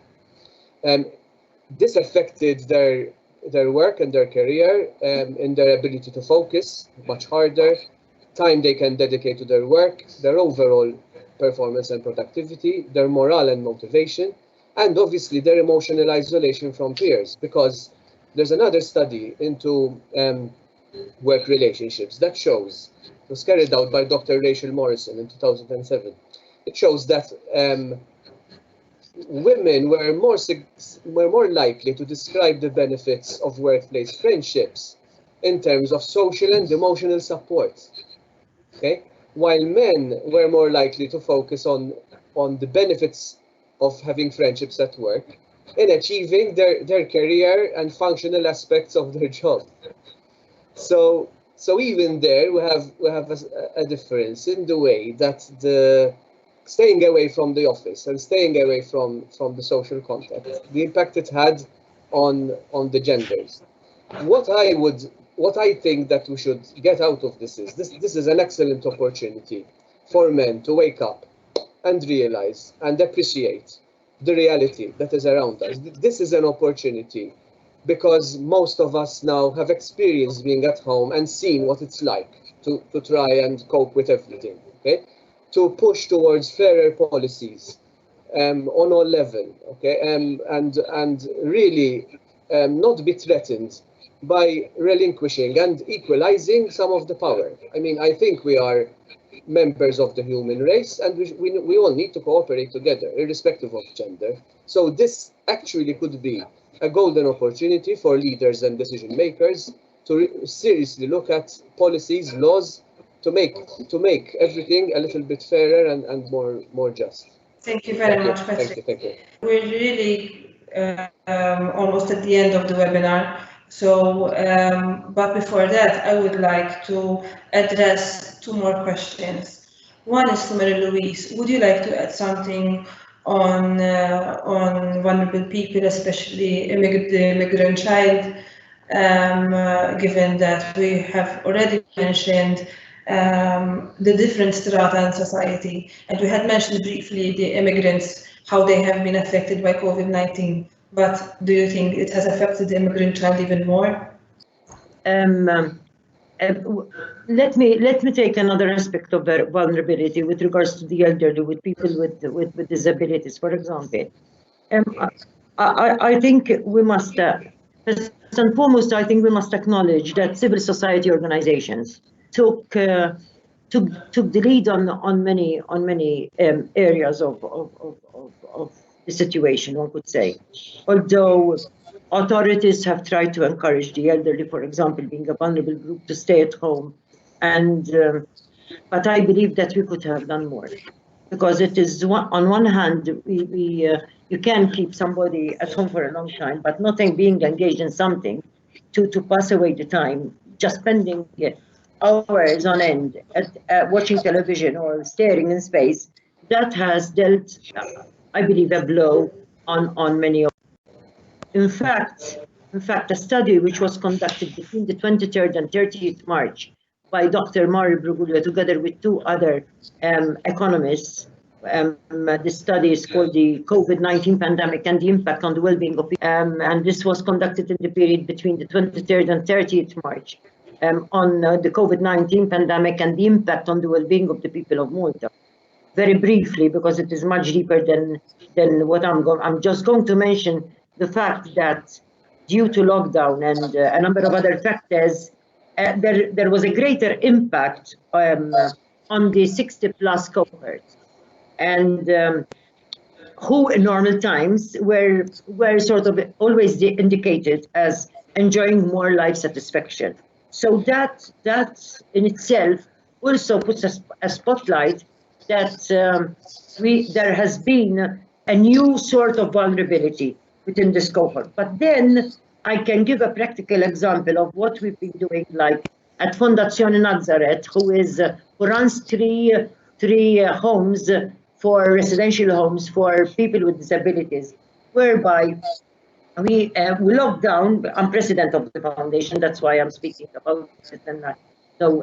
This affected their work and their career, in their ability to focus much harder, time they can dedicate to their work, their overall performance and productivity, their morale and motivation, and obviously their emotional isolation from peers, because there's another study into work relationships that shows, it was carried out by Dr. Rachel Morrison in 2007. It shows that women were more likely to describe the benefits of workplace friendships in terms of social and emotional support. Okay, while men were more likely to focus on the benefits of having friendships at work in achieving their career and functional aspects of their job. So even there we have a difference in the way that the staying away from the office and staying away from the social contact, the impact it had on the genders. What I think that we should get out of this is an excellent opportunity for men to wake up and realize and appreciate the reality that is around us. This is an opportunity because most of us now have experienced being at home and seen what it's like to try and cope with everything, okay? To push towards fairer policies on all levels, okay? And really not be threatened by relinquishing and equalizing some of the power. I mean, I think we are members of the human race, and we all need to cooperate together, irrespective of gender. So this actually could be a golden opportunity for leaders and decision makers to seriously look at policies, laws, to make everything a little bit fairer and more just. Thank you very much, Patrick. Thank you. We're really almost at the end of the webinar. So, but before that, I would like to address 2 more questions. One is to Mary Louise. Would you like to add something on vulnerable people, especially the immigrant child, given that we have already mentioned the different strata in society. And we had mentioned briefly the immigrants, how they have been affected by COVID-19. But do you think it has affected the immigrant child even more? Let me take another aspect of the vulnerability with regards to the elderly, with people with disabilities, for example. I think we must, first and foremost, I think we must acknowledge that civil society organizations took the lead on many areas of the situation, one could say. Although authorities have tried to encourage the elderly, for example, being a vulnerable group, to stay at home, and but I believe that we could have done more, because it is on one hand you can keep somebody at home for a long time, but nothing being engaged in something to pass away the time, just spending hours on end at watching television or staring in space, that has dealt, I believe, a blow on many of them. In fact, a study which was conducted between the 23rd and 30th March by Dr. Mari Brugulio together with two other economists. This study is called the COVID-19 pandemic and the impact on the well-being of people. And this was conducted in the period between the 23rd and 30th March on the COVID-19 pandemic and the impact on the well-being of the people of Malta. Very briefly, because it is much deeper than what I'm just going to mention the fact that due to lockdown and a number of other factors, there was a greater impact on the 60+ cohort, and who in normal times were sort of always indicated as enjoying more life satisfaction. So that in itself also puts a spotlight that there has been a new sort of vulnerability within this cohort. But then I can give a practical example of what we've been doing, like at Fondazione Nazareth, who runs three homes for residential homes for people with disabilities, whereby we locked down. I'm president of the foundation, that's why I'm speaking about it. And so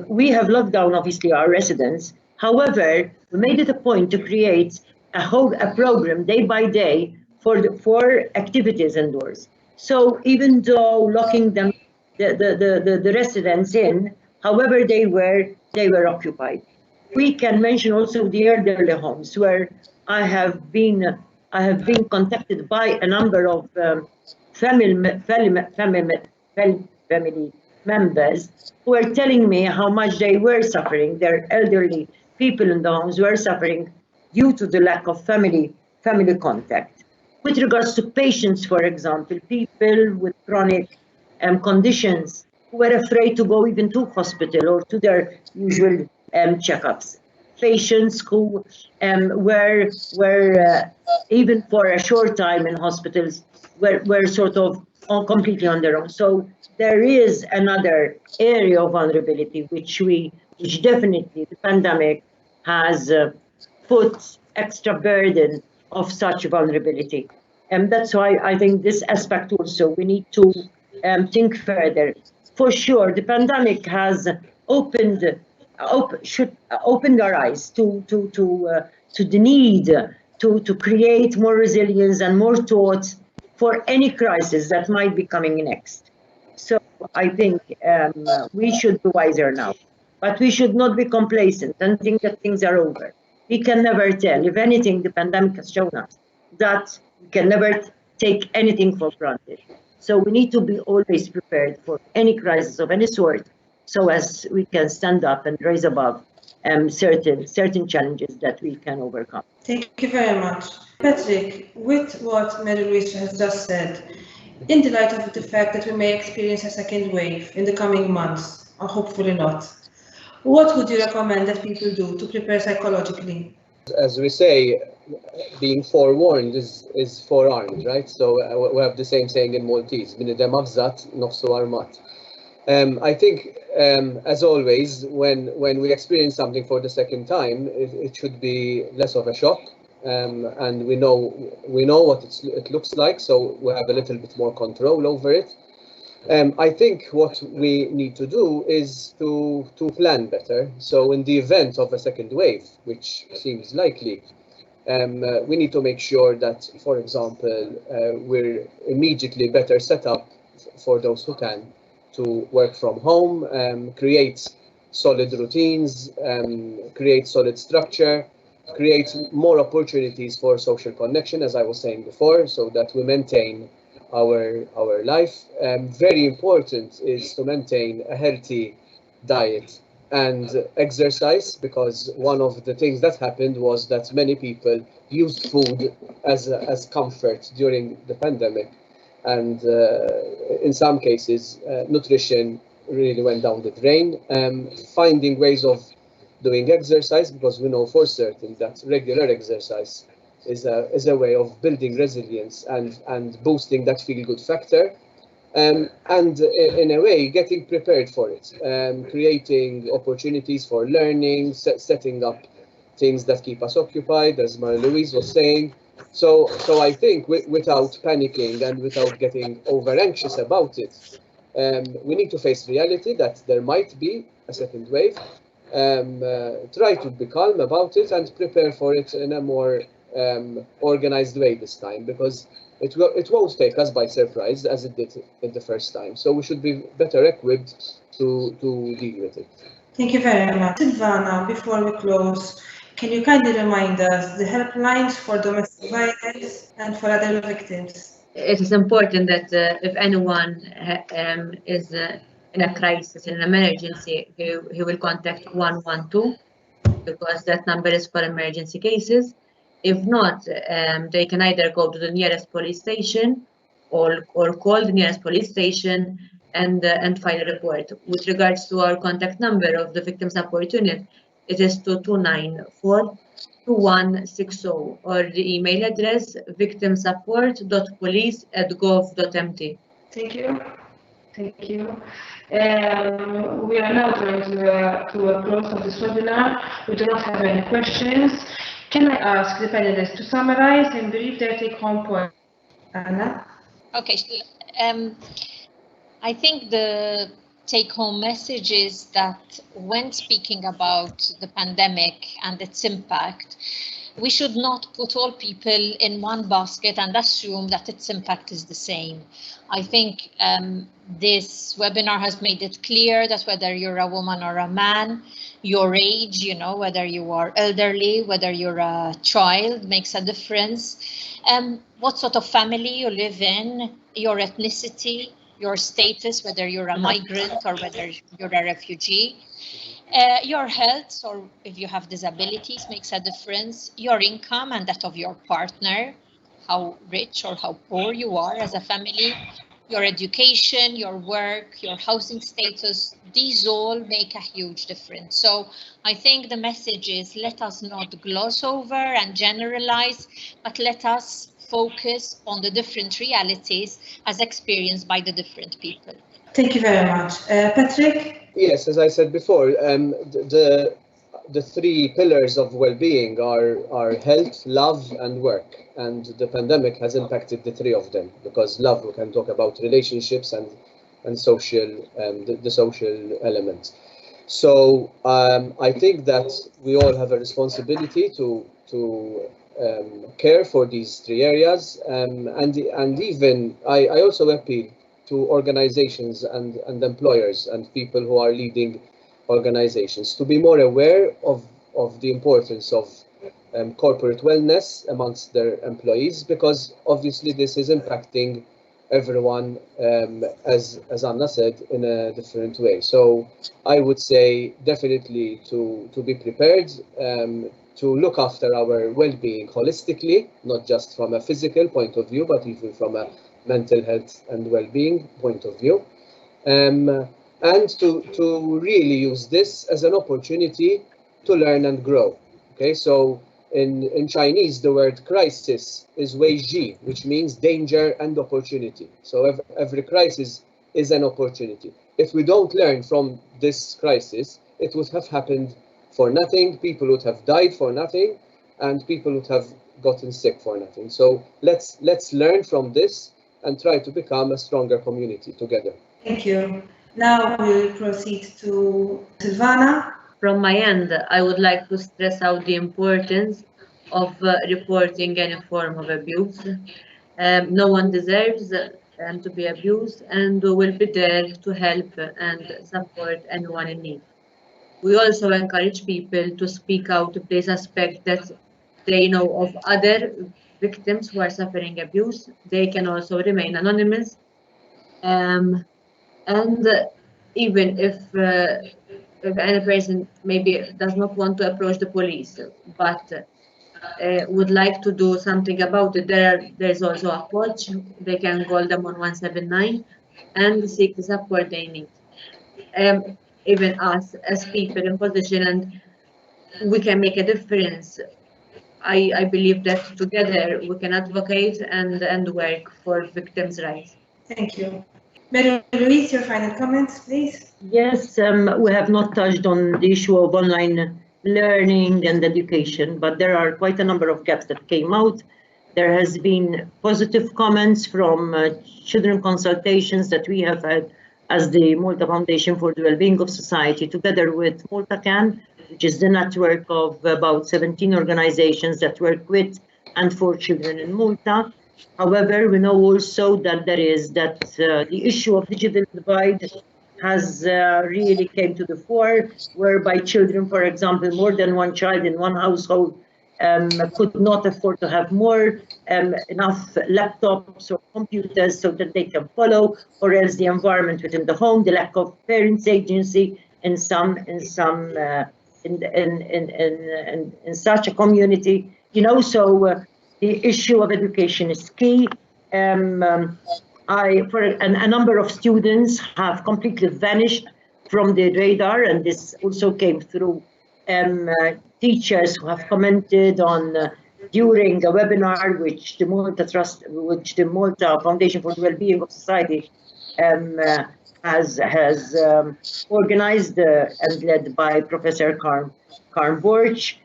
we have locked down, obviously, our residents. However, we made it a point to create a program day by day for activities indoors. So even though locking them, the residents in, however they were occupied. We can mention also the elderly homes, where I have been contacted by a number of family members who are telling me how much they were suffering. Their elderly people in the homes were suffering due to the lack of family contact. With regards to patients, for example, people with chronic conditions who were afraid to go even to hospital or to their usual checkups. Patients who were even for a short time in hospitals were sort of completely on their own. So there is another area of vulnerability which definitely the pandemic has put extra burden of such vulnerability. And that's why I think this aspect also we need to think further. For sure, the pandemic has opened our eyes to the need to create more resilience and more thought for any crisis that might be coming next. So I think we should be wiser now, but we should not be complacent and think that things are over. We can never tell. If anything, the pandemic has shown us that we can never take anything for granted. So we need to be always prepared for any crisis of any sort, so as we can stand up and rise above certain challenges that we can overcome. Thank you very much. Patrick, with what Mary Louise has just said, in the light of the fact that we may experience a second wave in the coming months, or hopefully not, what would you recommend that people do to prepare psychologically? As we say, being forewarned is forearmed, right? So we have the same saying in Maltese, b'nidem avżat nofsu armat. I think, as always, when we experience something for the second time, it should be less of a shock, and we know what it looks like, so we have a little bit more control over it. I think what we need to do is to plan better. So in the event of a second wave, which seems likely, we need to make sure that, for example, we're immediately better set up for those who can to work from home, create solid routines, create solid structure, create more opportunities for social connection, as I was saying before, so that we maintain our life. Very important is to maintain a healthy diet and exercise, because one of the things that happened was that many people used food as comfort during the pandemic, and in some cases nutrition really went down the drain. Finding ways of doing exercise, because we know for certain that regular exercise is a way of building resilience and boosting that feel-good factor. And in a way, getting prepared for it, creating opportunities for learning, setting up things that keep us occupied, as Marie-Louise was saying. So I think without panicking and without getting over anxious about it, we need to face reality that there might be a second wave. Try to be calm about it and prepare for it in a more organized way this time, because it won't take us by surprise as it did in the first time. So we should be better equipped to deal with it. Thank you very much. Silvana, before we close, can you kindly remind us the helplines for domestic violence and for other victims? It is important that if anyone is in a crisis, in an emergency, he will contact 112, because that number is for emergency cases. If not, they can either go to the nearest police station or call the nearest police station and file a report. With regards to our contact number of the Victim Support Unit, it is 2294-2160, or the email address victimsupport.police@gov.mt. Thank you. Thank you. We are now going to a close of this webinar. We do not have any questions. Can I ask the panelists to summarize and brief their take-home point? Anna? Okay. I think the take-home message is that when speaking about the pandemic and its impact, we should not put all people in one basket and assume that its impact is the same. I think this webinar has made it clear that whether you're a woman or a man, your age, whether you are elderly, whether you're a child, makes a difference. What sort of family you live in, your ethnicity, your status, whether you're a migrant or whether you're a refugee. Your health, or if you have disabilities, makes a difference. Your income and that of your partner, how rich or how poor you are as a family. Your education, your work, your housing status, these all make a huge difference. So I think the message is, let us not gloss over and generalize, but let us focus on the different realities as experienced by the different people. Thank you very much. Patrick? Yes, as I said before, the three pillars of well-being are health, love, and work. And the pandemic has impacted the three of them, because love, we can talk about relationships and social, the social element. So I think that we all have a responsibility to care for these three areas, and even I also appeal to organizations and employers and people who are leading organizations to be more aware of the importance of corporate wellness amongst their employees, because obviously this is impacting everyone, as Anna said, in a different way. So I would say definitely to be prepared, to look after our well-being holistically, not just from a physical point of view, but even from a mental health and well-being point of view, and to really use this as an opportunity to learn and grow. Okay, so in Chinese, the word crisis is wei ji, which means danger and opportunity. So every crisis is an opportunity. If we don't learn from this crisis, it would have happened for nothing, people would have died for nothing, and people would have gotten sick for nothing. So let's learn from this and try to become a stronger community together. Thank you. Now we'll proceed to Silvana. From my end, I would like to stress out the importance of reporting any form of abuse. No one deserves to be abused, and we will be there to help and support anyone in need. We also encourage people to speak out if they suspect that they know of other victims who are suffering abuse. They can also remain anonymous. And even if any person maybe does not want to approach the police, but would like to do something about it, there's also a watch. They can call them on 179 and seek the support they need. Even us as people in position, and we can make a difference. I believe that together we can advocate and work for victims' rights. Thank you. Mary Louise, your final comments, please. Yes, we have not touched on the issue of online learning and education, but there are quite a number of gaps that came out. There has been positive comments from children consultations that we have had as the Malta Foundation for the Wellbeing of Society, together with Malta Can, which is the network of about 17 organizations that work with and for children in Malta. However, we know also that there is the issue of digital divide has really came to the fore, whereby children, for example, more than one child in one household could not afford to have enough laptops or computers so that they can follow, or else the environment within the home, the lack of parents' agency in such a community, so the issue of education is key. A number of students have completely vanished from the radar, and this also came through teachers who have commented on during a webinar which the Malta Foundation for the Wellbeing of Society has organized and led by Professor Karm Borch.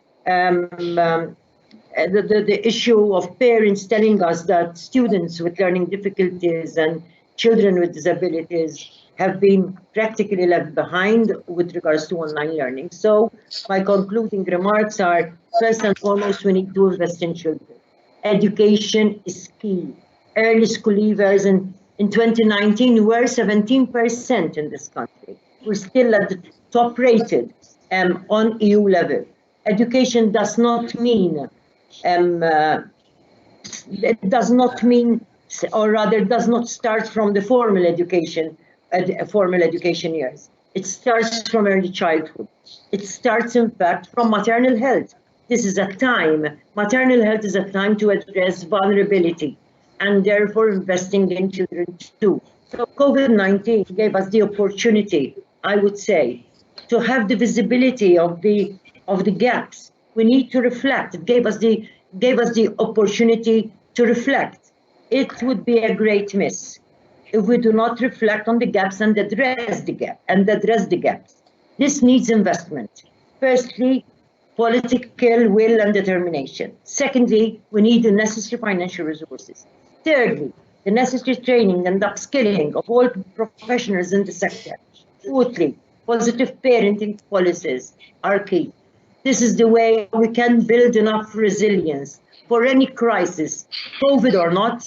The issue of parents telling us that students with learning difficulties and children with disabilities have been practically left behind with regards to online learning. So my concluding remarks are, first and foremost, we need to invest in children. Education is key. Early school leavers in 2019 were 17% in this country. We're still at the top rated on EU level. Education does not mean it does not mean, or rather does not start from the formal education years. It starts from early childhood. It starts, in fact, from maternal health. This is a time, maternal health is a time to address vulnerability and therefore investing in children too. So COVID-19 gave us the opportunity, I would say, to have the visibility of the gaps. We need to reflect. It gave us the opportunity to reflect. It would be a great miss if we do not reflect on the gaps and address the gaps. This needs investment. Firstly, political will and determination. Secondly, we need the necessary financial resources. Thirdly, the necessary training and upskilling of all professionals in the sector. Fourthly, positive parenting policies are key. This is the way we can build enough resilience for any crisis, COVID or not,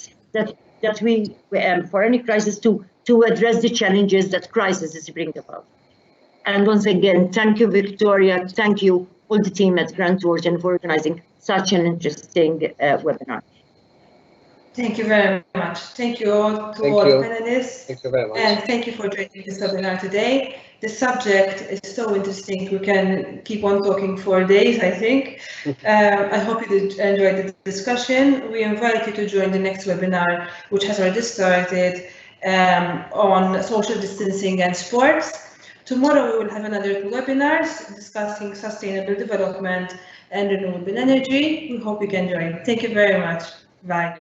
for any crisis to address the challenges that crises bring about. And once again, thank you, Victoria. Thank you, all the team at Grant Thornton for organizing such an interesting webinar. Thank you very much. Thank you all to all the panelists. Thank you very much. And thank you for joining this webinar today. The subject is so interesting. We can keep on talking for days, I think. I hope you did enjoy the discussion. We invite you to join the next webinar, which has already started, on social distancing and sports. Tomorrow we will have another 2 webinars discussing sustainable development and renewable energy. We hope you can join. Thank you very much. Bye.